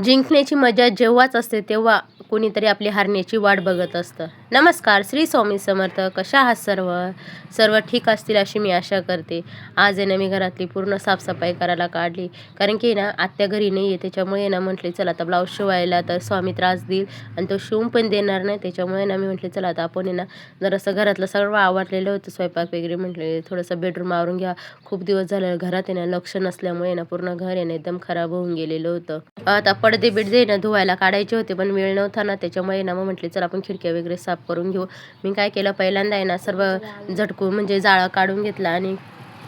जिंकण्याची मजा जेव्हाच असते तेव्हा कोणीतरी आपली हारण्याची वाट बघत असतं. नमस्कार, श्री स्वामी समर्थ. कशा आहात सर्व? सर्व ठीक असतील अशी मी आशा करते. आज आहे ना मी घरातली पूर्ण साफसफाई करायला काढली, कारण की ना आत्या घरी नाही आहे. त्याच्यामुळे ना म्हटले चला आता ब्लाऊज शिवायला तर स्वामी त्रास देईल आणि तो शिवून पण देणार नाही. त्याच्यामुळे ना मी म्हटले चला आता आपण आहे ना जरासं घरातलं सर्व आवरलेलं होतं, स्वयंपाक वगैरे. म्हटले थोडंसं बेडरूम आवरून घ्या. खूप दिवस झालं घरात आहे ना लक्ष नसल्यामुळे ना पूर्ण घर आहे ना एकदम खराब होऊन गेलेलं होतं. आता पडदे बिडदे ना धुवायला काढायचे होते, पण वेळ नव्हता ना. त्याच्यामुळे ना मग म्हटले चला आपण खिडक्या वगैरे साफ करून घेऊ. मी काय केलं, पहिल्यांदा आहे ना सर्व झटकून म्हणजे जाळं काढून घेतला आणि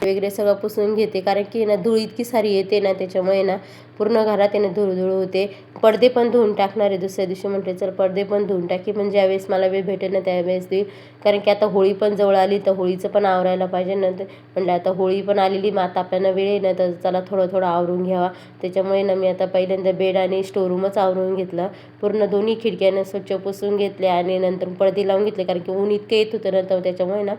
वगैरे सगळं पुसून घेते, कारण की ना धूळ इतकी सारी येते ना. त्याच्यामुळे ना पूर्ण घरात आहे ना धूळ होते. पडदे पण धुवून टाकणार आहे दुसऱ्या दिवशी. म्हटले चल पडदे पण धुवून टाकी, म्हणजे ज्यावेळेस मला वेळ भेटेल ना त्यावेळेस देईल, कारण की आता होळी पण जवळ आली तर होळीचं पण आवरायला पाहिजे. नंतर म्हटलं आता होळी पण आलेली, मग आता आपल्याला वेळ आहे ना तर चला थोडं थोडं आवरून घ्यावा. त्याच्यामुळे ना मी आता पहिल्यांदा बेड आणि स्टोरूमच आवरून घेतलं. पूर्ण दोन्ही खिडक्यानं स्वच्छ पुसून घेतले आणि नंतर पडदे लावून घेतले, कारण की ऊन इतकं येत होतं ना तर त्याच्यामुळे ना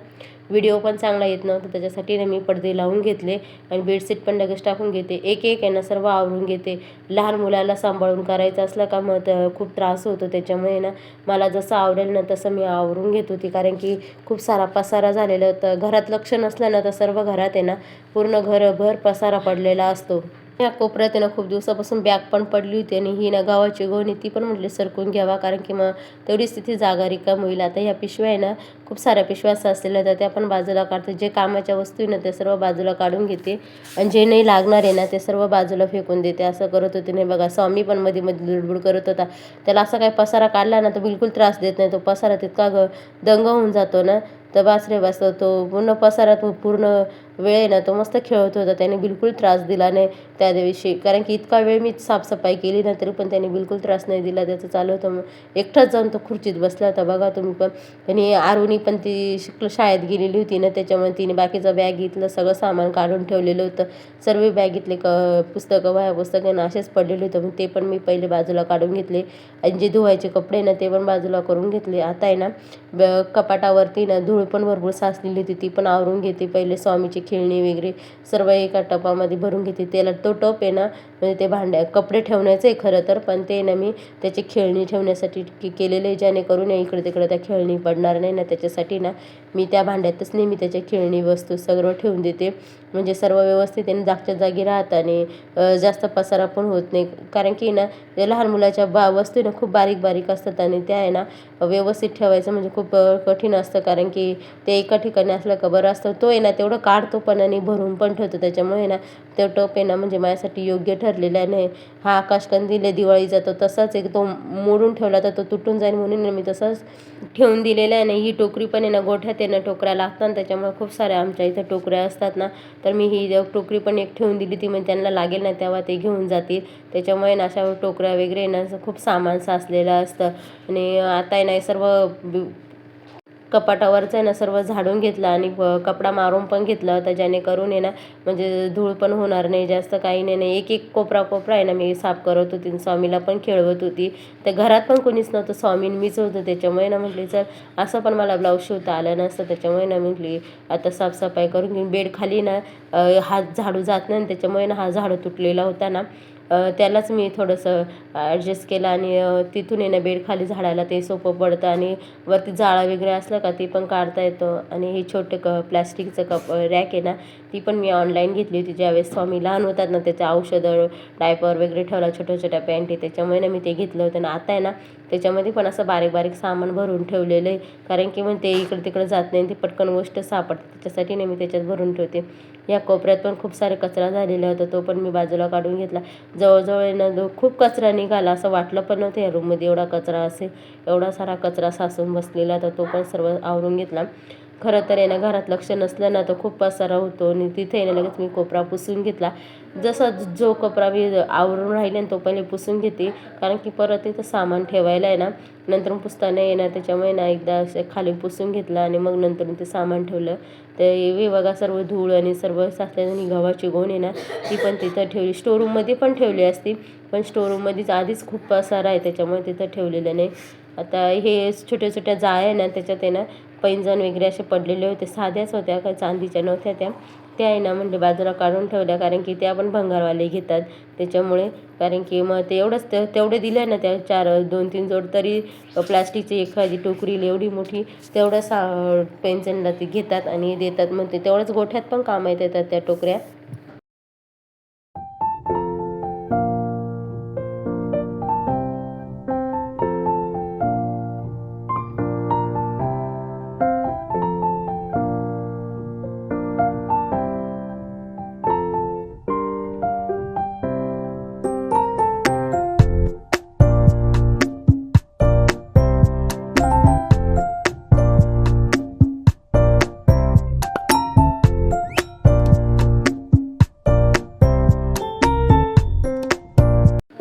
व्हिडिओ पण चांगला येत नव्हता. त्याच्यासाठी ना मी पडदे लावून घेतले आणि बेडशीट पण लगेच टाकून घेते. एक एक आहे ना सर्व आवरून घेते. लहान मुलाला सांभाळून करायचं असलं का मग खूप त्रास होतो. त्याच्यामुळे ना मला जसं आवडेल ना तसं मी आवरून घेत होती, कारण की खूप सारा पसारा झालेला होता. घरात लक्ष नसलं ना तर सर्व घरात आहे ना पूर्ण घरभर पसारा पडलेला असतो. या कोपऱ्यात आहे ना खूप दिवसापासून बॅग पण पडली होती आणि ही ना गावाची गोणी ती पण म्हटली सरकून घ्यावा, कारण की मग तेवढीच तिथे जागा रिकाम होईल. आता ह्या पिशव्या आहे ना खूप साऱ्या पिशव्या असलेल्या तर त्या पण बाजूला काढते. जे कामाच्या वस्तू आहे ना ते सर्व बाजूला काढून घेते आणि जे नाही लागणार आहे ना ते सर्व बाजूला फेकून देते. असं करत होते. नाही बघा, स्वामी पण मध्ये मध्ये लुडबुड करत होता. त्याला असा काही पसारा काढला ना तर बिलकुल त्रास देत नाही. तो पसारा तितका दंग होऊन जातो ना तर बास रे बास. तो पूर्ण पसारा तो पूर्ण वेळ आहे ना तो मस्त खेळत होता. त्याने बिलकुल त्रास दिला नाही त्या दिवशी, कारण की इतका वेळ मी साफसफाई केली ना तरी पण त्याने बिलकुल त्रास नाही दिला. त्याचं चालू होतं. मग एकटाच जाऊन तो खुर्चीत बसला होता बघा तुम्ही पण. आणि आरुणी पण ती शाळेत गेलेली होती ना, त्याच्यामुळे तिने बाकीचं बॅग घेतलं, सगळं सामान काढून ठेवलेलं होतं. सर्व बॅगीतले पुस्तकं वह्या पुस्तकं ना असेच पडलेले होते. मग ते पण मी पहिले बाजूला काढून घेतले आणि जे धुवायचे कपडे ना ते पण बाजूला करून घेतले. आता आहे ना कपाटावरती ना धूळ पण भरपूर साचलेली होती, ती पण आवरून घेते. पहिले स्वामीची खेळणी वगैरे सर्व एका टपामध्ये भरून घेते. त्याला तो टप आहे ना म्हणजे ते कपडे ठेवण्याचं आहे खरं तर, पण ते ना मी त्याची खेळणी ठेवण्यासाठी केलेले आहे, जेणेकरून इकडे तिकडे त्या खेळणी पडणार नाही ना. त्याच्यासाठी ना मी त्या भांड्यातच नेहमी त्याच्या खेळणी वस्तू सर्व ठेवून देते, म्हणजे सर्व व्यवस्थित आहे जागच्या जागी राहतात आणि जास्त पसारा पण होत नाही. कारण की ना लहान मुलाच्या वस्तू ना खूप बारीक बारीक असतात आणि त्या आहे ना व्यवस्थित ठेवायचं म्हणजे खूप कठीण असतं, कारण की ते एका ठिकाणी असलं का बरं असतं. तो आहे ना तेवढं काढतो पण आणि भरून पण ठेवतो. त्याच्यामुळे ना तो टप आहे ना म्हणजे माझ्यासाठी योग्य ठरलेला नाही. हा आकाशकंदील दिवाळी जातो तसाच एक तो मोडून ठेवला तर तो तुटून जाईल म्हणून मी तसंच ठेवून दिलेलं आहे. ना ही टोकरी पण आहे ना गोठ्यात आहे ना टोकऱ्या लागतात, त्याच्यामुळे खूप साऱ्या आमच्या इथं टोकऱ्या असतात ना, तर मी ही टोकरी पण एक ठेवून दिली ती, म्हणजे त्यांना लागेल ना तेव्हा ते घेऊन जातील. त्याच्यामुळे ना अशा टोकऱ्या वगैरे ना खूप सामान साचलेलं असतं. आणि आता आहे ना सर्व कपाटावरचं आहे ना सर्व झाडून घेतलं आणि कपडा मारून पण घेतला होता, जेणेकरून आहे ना म्हणजे धूळ पण होणार नाही जास्त, काही नाही. एक एक कोपरा आहे ना मी साफ करत होती, स्वामीला पण खेळवत होती. त्या घरात पण कोणीच नव्हतं, स्वामी मीच होतं. त्याच्यामुळे ना म्हटली चल असं पण मला ब्लाऊज शिवता आलं नसतं. त्याच्यामुळे ना म्हटली आता साफसफाई करून घेऊन. बेड खाली ना हात झाडू जात नाही, त्याच्यामुळे ना हा झाडू तुटलेला होता ना त्यालाच मी थोडंसं ॲडजस्ट केलं आणि तिथून आहे ना बेड खाली झाडायला ते सोपं पडतं आणि वरती जाळा वगैरे असलं का ती पण काढता येतो. आणि हे छोटे प्लॅस्टिकचं रॅक आहे ना ती पण मी ऑनलाईन घेतली होती. ज्यावेळेस स्वामी लहान होतात ना त्याचं औषधं डायपर वगैरे ठेवला, छोट्या छोट्या पॅन्टी, त्याच्यामुळे ना मी ते घेतलं होतं. ना आता आहे ना त्याच्यामध्ये पण असं बारीक बारीक सामान भरून ठेवलेलं आहे, कारण की मग ते इकडे तिकडे जात नाही, ती पटकन गोष्ट सापडते. त्याच्यासाठी नाही मी त्याच्यात भरून ठेवते. या कोपऱ्यात पण खूप सारे कचरा झालेला होता, तो पण मी बाजूला काढून घेतला. जवळजवळ ना खूप कचरा निघाला, असं वाटलं पण नव्हतं या रूममध्ये एवढा कचरा असेल. एवढा सारा कचरा साचून बसलेला तर तो पण सर्व आवरून घेतला. खरं तर आहे ना घरात लक्ष नसलं ना तर खूप पसारा होतो आणि तिथे आहे ना लगेच मी कोपरा पुसून घेतला. जसा जो कोपरा मी आवरून राहिले ना तो पहिले पुसून घेते, कारण की परत तिथं सामान ठेवायला आहे ना नंतर पुसता नाही येणार. त्याच्यामुळे ना एकदा खाली पुसून घेतला आणि मग नंतर ते सामान ठेवलं. ते बघा सर्व धूळ आणि सर्व साचल्याने गव्हाची गोणी आहे ना ती पण तिथं ठेवली. स्टोरूममध्ये पण ठेवली असती, पण स्टोरूममध्येच आधीच खूप पसारा आहे त्याच्यामुळे तिथं ठेवलेलं नाही. आता हे छोट्या छोट्या जाळ्या आहे ना त्याच्यात आहे ना पैंजण वगैरे असे पडलेले होते, साध्याच होत्या, काही चांदीच्या नव्हत्या त्या. त्या आहे ना म्हणजे बाजूला काढून ठेवल्या, कारण की त्या पण भंगारवाले घेतात त्याच्यामुळे. कारण की मग ते एवढंच तेवढे दिले ना त्या 2-3 जोड, तरी प्लास्टिकची एखादी टोकरी एवढी मोठी तेवढं पेन्सिलला ते घेतात आणि देतात. मग ते तेवढंच गोठ्यात पण कामात येतात त्या टोकऱ्या.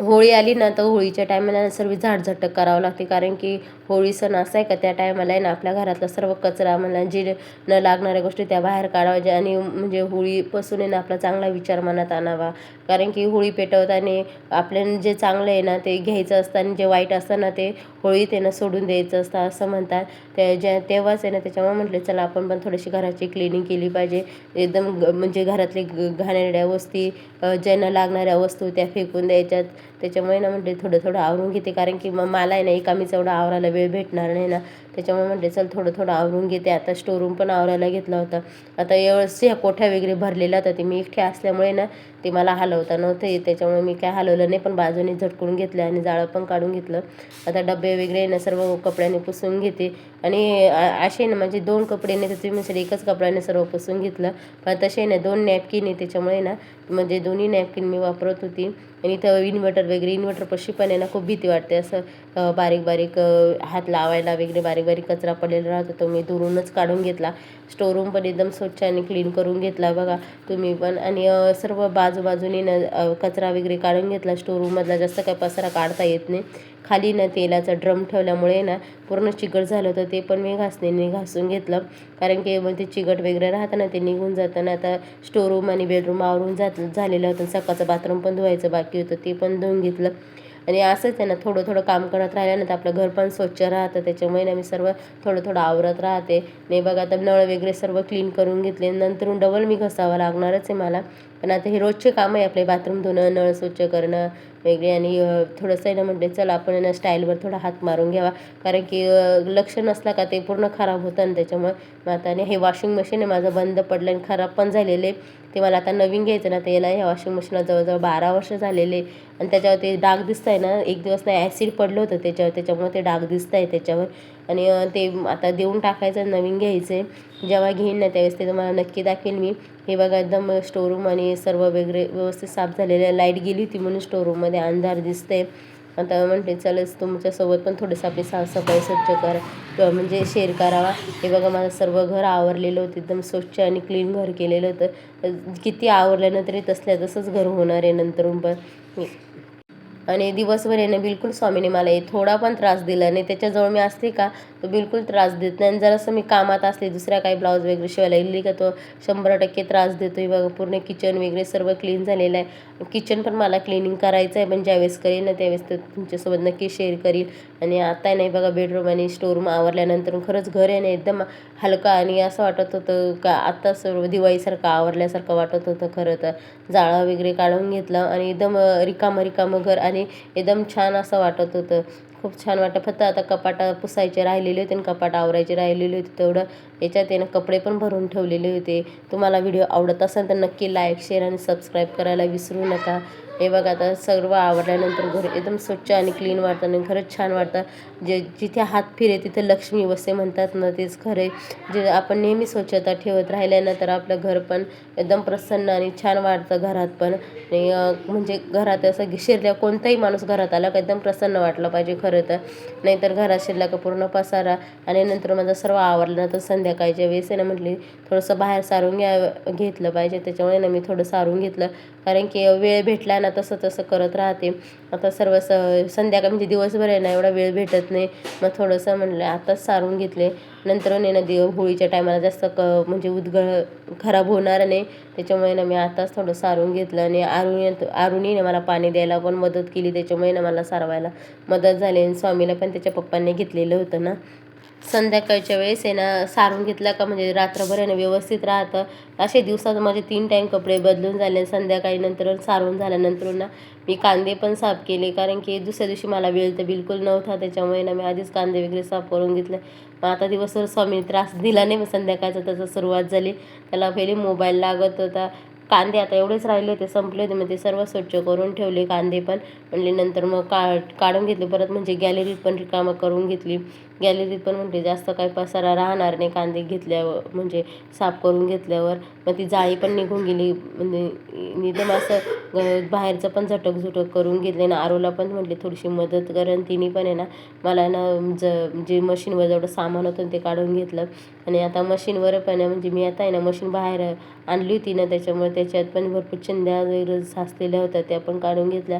होळी आली ना तर होळीच्या टायमाला सर्व झाडझटक करावं लागते, कारण की होळी सण असा आहे का त्या टायमाला आहे ना आपल्या घरातला सर्व कचरा म्हणा, जे न लागणाऱ्या गोष्टी त्या बाहेर काढाव्या. आणि म्हणजे होळीपासून आहे ना आपला चांगला विचार मनात आणावा, कारण की होळी पेटवताना आपल्याला जे चांगलं आहे ना ते घ्यायचं असतं आणि जे वाईट असतं ना ते होळीत आहे ना सोडून द्यायचं असतं असं म्हणतात. तेव्हाच आहे ना, त्याच्यामुळे म्हटलं चला आपण पण थोडीशी घराची क्लिनिंग केली पाहिजे. एकदम म्हणजे घरातले घाणेरड्या वस्ती, ज्यांना लागणाऱ्या वस्तू त्या फेकून द्यायच्यात. त्याच्यामुळे ना म्हणजे थोडं थोडं आवरून घेते, कारण की मग मला आहे ना एकामीच एवढं आवरायला वेळ भेटणार नाही ना. त्याच्यामुळे म्हटले चल थोडं थोडं आवरून घेते. आता स्टोरूम पण आवरायला घेतला होता. आता एवढंच ह्या कोठ्या वगैरे भरलेल्या होत्या, ते मी एकटे असल्यामुळे ना ते मला हलवता नव्हतं येत, त्याच्यामुळे मी काय हलवलं नाही, पण बाजूने झटकून घेतलं आणि जाळं पण काढून घेतलं. आता डबे वगैरे ना सर्व कपड्याने पुसून घेते. आणि असे ना म्हणजे 2 कपडे नाही तर तुम्ही एकच कपड्याने सर्व पुसून घेतलं. पण तसे ना 2 नॅपकिन आहे, त्याच्यामुळे ना म्हणजे दोन्ही नॅपकिन मी वापरत होती. आणि इथं इन्व्हर्टरपाशी पण आहे ना खूप भीती वाटते, असं बारीक बारीक हात लावायला वगैरे बारीक बारीक कचरा पडलेला राहतो, तो मी दुरूनच काढून घेतला. स्टोरूम पण एकदम स्वच्छ आणि क्लीन करून घेतला बघा तुम्ही पण. आणि सर्व बाजूबाजूने ना कचरा वगैरे काढून घेतला. स्टोरूममधला जास्त काय पसारा काढता येत नाही. खाली ना तेलाचा ड्रम ठेवल्यामुळे ना पूर्ण चिकट झालं होतं, ते पण मी घासणीने घासून घेतलं, कारण की मग ते चिकट वगैरे राहतं ना ते निघून जातं ना. आता स्टोरूम आणि बेडरूम आवरून झालेलं होतं. सकाळचं बाथरूम पण धुवायचं बाकी होतं, ते पण धुवून घेतलं. आणि असंच आहे ना थोडं थोडं काम करत राहिलं ना तर आपलं घर पण स्वच्छ राहतं. त्याच्यामुळे ना मी सर्व थोडं थोडं आवरत राहते. नाही बघा आता नळ वगैरे सर्व क्लीन करून घेतले, नंतरून डबल मी घसावं लागणारच आहे मला. पण आता हे रोजचे काम आहे आपले, बाथरूम धुणं, नळ स्वच्छ करणं वेगळे. आणि थोडंसं आहे ना म्हटले चला आपण ना स्टाईलवर थोडा हात मारून घ्यावा, कारण की लक्ष नसला का ते पूर्ण खराब होतं. आणि त्याच्यामुळे मग आता हे वॉशिंग मशीन आहे माझं बंद पडलं आणि खराब पण झालेले, ते मला आता नवीन घ्यायचं ना. त्याला ह्या वॉशिंग मशीनला जवळजवळ 12 वर्ष झालेले. आणि त्याच्यावर ते डाग दिसत आहे ना, एक दिवस नाही ॲसिड पडलं होतं त्याच्यावर, त्याच्यामुळे ते डाग दिसत आहे त्याच्यावर. आणि ते आता देऊन टाकायचं, नवीन घ्यायचं आहे. जेव्हा घेईन ना त्यावेळेस ते तुम्हाला नक्की दाखवेन मी. हे बघा एकदम स्टोरूम आणि सर्व वगैरे व्यवस्थित साफ झालेलं आहे. लाईट गेली होती म्हणून स्टोरूममध्ये अंधार दिसते. आता म्हटले चलच तुमच्यासोबत पण थोडंसं आपली साफसफाई स्वच्छ म्हणजे शेअर करावा. हे बघा माझं सर्व घर आवरलेलं होतं, एकदम स्वच्छ आणि क्लीन घर केलेलं होतं. किती आवरल्यानं तरी तसंच घर होणार आहे नंतरून पण. आणि दिवसभर आहे ना बिलकुल स्वामीने मला थोडा पण त्रास दिला नाही. त्याच्याजवळ मी असते का तो बिलकुल त्रास देत नाही. आणि जरासं मी कामात असले दुसऱ्या काही ब्लाऊज वगैरे शिवायला गेली का तो 100% त्रास देतो आहे बघा. पूर्ण किचन वगैरे सर्व क्लीन झालेलं आहे. किचन पण मला क्लिनिंग करायचं आहे, पण ज्यावेळेस करेन ना त्यावेळेस तर तुमच्यासोबत नक्की शेअर करील. आणि आता नाही बघा बेडरूम आणि स्टोरूम आवरल्यानंतर खरंच घर आहे ना एकदम हलका आणि असं वाटत होतं का आता सर्व दिवाळीसारखं आवरल्यासारखं वाटत होतं. खरं तर जाळं वगैरे काढून घेतलं आणि एकदम रिकामं घर आणि एकदम छान असं वाटत होतं. खूप छान वाटतं. फक्त आता कपाटा पुसायचे राहिलेले होते आणि कपाट आवरायचे राहिलेले होते, तेवढं याच्यात आहे ना कपडे पण भरून ठेवलेले होते. तुम्हाला व्हिडिओ आवडत असेल तर नक्की लाईक, शेअर आणि सबस्क्राईब करायला विसरू नका. हे बघा आता सर्व आवरल्यानंतर घर एकदम स्वच्छ आणि क्लीन वाटतं आणि खरंच छान वाटतं. जिथे हात फिरे तिथे लक्ष्मी वसे म्हणतात ना, तेच खरे. जे आपण नेहमी स्वच्छता ठेवत राहिल्या ना तर आपलं घर पण एकदम प्रसन्न आणि छान वाटतं घरात पण. आणि म्हणजे घरात असं शिरल्या कोणताही माणूस घरात आला का एकदम प्रसन्न वाटलं पाहिजे खरं तर. नाहीतर घरात शिरला का पूर्ण पसारा. आणि नंतर माझं सर्व आवरलं ना तर संध्याकाळच्या वेळेस आहे ना म्हटली थोडंसं बाहेर सारून घेतलं पाहिजे. त्याच्यामुळे ना मी थोडं सारून घेतलं, कारण की वेळ भेटला ना तसं तसं करत राहते. आता सर्व संध्याकाळ म्हणजे दिवसभर आहे ना एवढा वेळ भेटत नाही. मग थोडंसं म्हटलं आताच सारून घेतले. नंतर आहे ना होळीच्या टायमाला जास्त म्हणजे खराब होणार नाही, त्याच्यामुळे ना मी आताच थोडं सारून घेतलं. आणि आरुणीने मला पाणी द्यायला पण मदत केली, त्याच्यामुळे ना मला सारवायला मदत झाली. आणि स्वामीला पण त्याच्या पप्पांनी घेतलेलं होतं ना. संध्याकाळच्या वेळेस आहे ना सारून घेतला का म्हणजे रात्रभर आहे ना व्यवस्थित राहतं. असे दिवसात माझे 3 टाईम कपडे बदलून झाले. संध्याकाळी नंतर सारून झाल्यानंतर ना मी कांदे पण साफ केले, कारण की दुसऱ्या दिवशी मला वेळ तर बिलकुल नव्हता. त्याच्यामुळे ना मी आधीच कांदे वगैरे साफ करून घेतले. मग आता दिवसभर स्वामीने त्रास दिला नाही. मग संध्याकाळचं त्याचं सुरुवात झाली. त्याला पहिले मोबाईल लागत होता. कांदे आता एवढेच राहिले होते, संपले होते. मग ते सर्व स्वच्छ करून ठेवले कांदे पण. म्हणले नंतर मग काढून घेतले परत, म्हणजे गॅलरीत पण रिकामं करून घेतली. गॅलरीत पण म्हणजे जास्त काही पसारा राहणार नाही कांदे घेतल्यावर, म्हणजे साफ करून घेतल्यावर. मग ती जाळी पण निघून गेली. म्हणजे एकदम असं बाहेरचं पण झटक करून घेतले ना. आरूला पण म्हटले थोडीशी मदत कर, आणि तिने पण आहे ना मला ना जे मशीनवर जेवढं सामान होतं ते काढून घेतलं. आणि आता मशीनवर पण आहे, म्हणजे मी आता आहे ना मशीन बाहेर आणली होती ना, त्याच्यामुळे त्याच्यात पण भरपूर चिंध्या वगैरे साचलेल्या होत्या, त्या पण काढून घेतल्या.